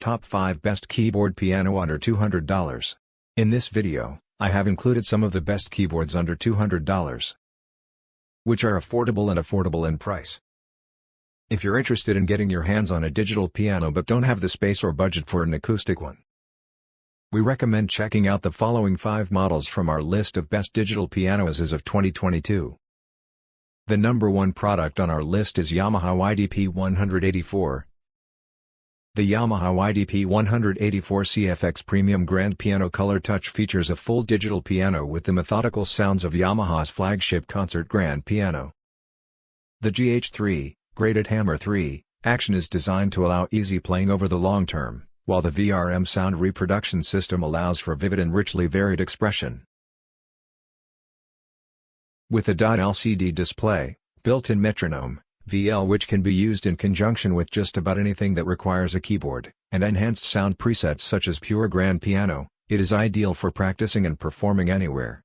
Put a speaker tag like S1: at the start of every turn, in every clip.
S1: Top 5 Best Keyboard Piano Under $200. In this video, I have included some of the best keyboards under $200, which are affordable in price. If you're interested in getting your hands on a digital piano but don't have the space or budget for an acoustic one, we recommend checking out the following 5 models from our list of best digital pianos as of 2022. The number 1 product on our list is Yamaha YDP-184. The Yamaha YDP-184 CFX Premium Grand Piano Color Touch features a full digital piano with the methodical sounds of Yamaha's flagship concert grand piano. The GH3, Graded Hammer 3, action is designed to allow easy playing over the long term, while the VRM sound reproduction system allows for vivid and richly varied expression. With a LCD display, built-in metronome, VL which can be used in conjunction with just about anything that requires a keyboard, and enhanced sound presets such as pure grand piano, it is ideal for practicing and performing anywhere.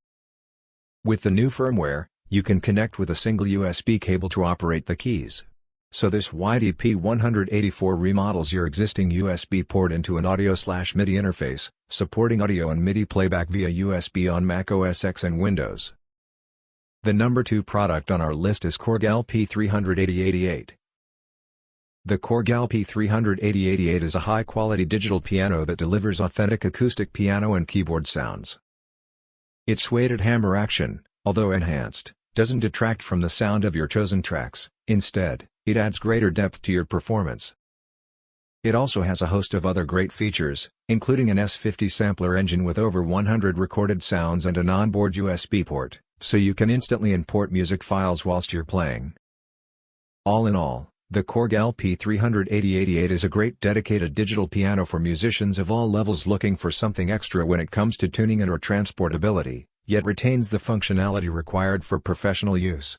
S1: With the new firmware, you can connect with a single USB cable to operate the keys. So this YDP-184 remodels your existing USB port into an audio/MIDI interface, supporting audio and MIDI playback via USB on Mac OS X and Windows. The number 2 product on our list is Korg LP38088. The Korg LP38088 is a high-quality digital piano that delivers authentic acoustic piano and keyboard sounds. Its weighted hammer action, although enhanced, doesn't detract from the sound of your chosen tracks. Instead, it adds greater depth to your performance. It also has a host of other great features, including an S50 sampler engine with over 100 recorded sounds and an onboard USB port, so you can instantly import music files whilst you're playing. All in all, the Korg LP38088 is a great dedicated digital piano for musicians of all levels looking for something extra when it comes to tuning and/or transportability, yet retains the functionality required for professional use.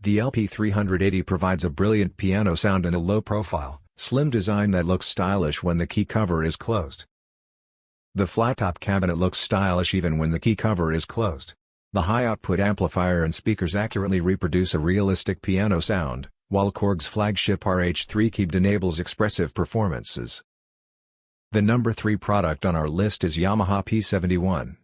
S1: The LP380 provides a brilliant piano sound and a low-profile, slim design that looks stylish when the key cover is closed. The flat-top cabinet looks stylish even when the key cover is closed. The high-output amplifier and speakers accurately reproduce a realistic piano sound, while Korg's flagship RH3 keyboard enables expressive performances. The number 3 product on our list is Yamaha P71.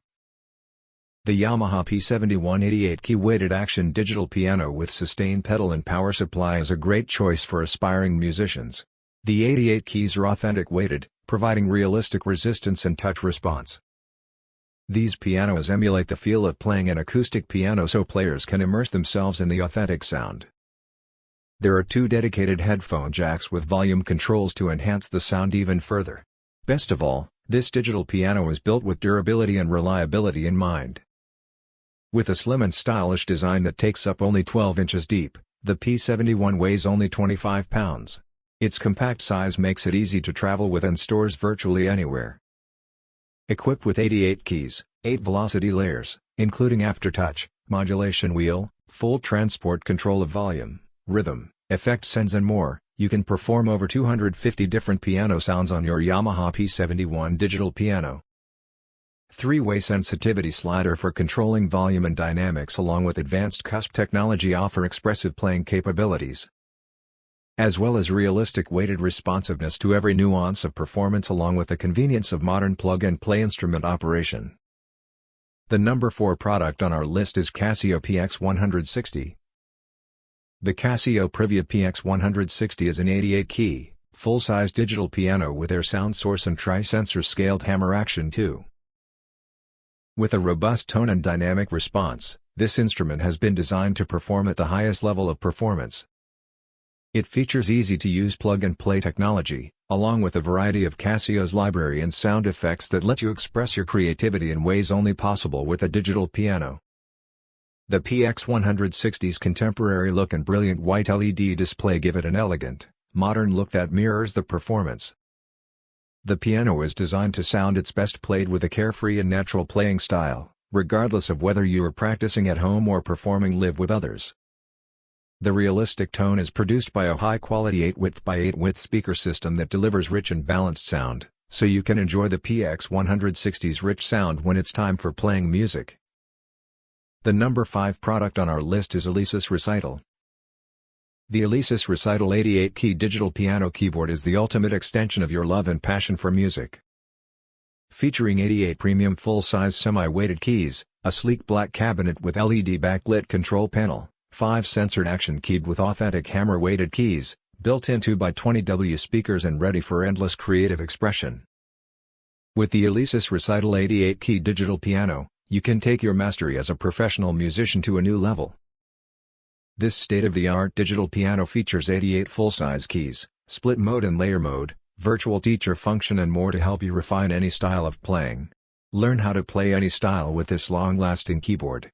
S1: The Yamaha P71 88-key weighted action digital piano with sustained pedal and power supply is a great choice for aspiring musicians. The 88 keys are authentic weighted, providing realistic resistance and touch response. These pianos emulate the feel of playing an acoustic piano so players can immerse themselves in the authentic sound. There are 2 dedicated headphone jacks with volume controls to enhance the sound even further. Best of all, this digital piano is built with durability and reliability in mind. With a slim and stylish design that takes up only 12 inches deep, the P71 weighs only 25 pounds. Its compact size makes it easy to travel with and stores virtually anywhere. Equipped with 88 keys, 8 velocity layers, including aftertouch, modulation wheel, full transport control of volume, rhythm, effect sends and more, you can perform over 250 different piano sounds on your Yamaha P71 digital piano. 3-way sensitivity slider for controlling volume and dynamics along with advanced cusp technology offer expressive playing capabilities, as well as realistic weighted responsiveness to every nuance of performance along with the convenience of modern plug-and-play instrument operation. The number 4 product on our list is Casio PX160. The Casio PX160 is an 88-key, full-size digital piano with air sound source and tri-sensor scaled hammer action too. With a robust tone and dynamic response, this instrument has been designed to perform at the highest level of performance. It features easy-to-use plug-and-play technology, along with a variety of Casio's library and sound effects that let you express your creativity in ways only possible with a digital piano. The PX160's contemporary look and brilliant white LED display give it an elegant, modern look that mirrors the performance. The piano is designed to sound its best played with a carefree and natural playing style, regardless of whether you are practicing at home or performing live with others. The realistic tone is produced by a high-quality 8-width by 8-width speaker system that delivers rich and balanced sound, so you can enjoy the PX160's rich sound when it's time for playing music. The number 5 product on our list is Alesis Recital. The Alesis Recital 88-key digital piano keyboard is the ultimate extension of your love and passion for music. Featuring 88 premium full-size semi-weighted keys, a sleek black cabinet with LED backlit control panel, 5 sensored action keyed with authentic hammer-weighted keys, built-in 2x20W speakers and ready for endless creative expression. With the Alesis Recital 88-key digital piano, you can take your mastery as a professional musician to a new level. This state-of-the-art digital piano features 88 full-size keys, split mode and layer mode, virtual teacher function and more to help you refine any style of playing. Learn how to play any style with this long-lasting keyboard.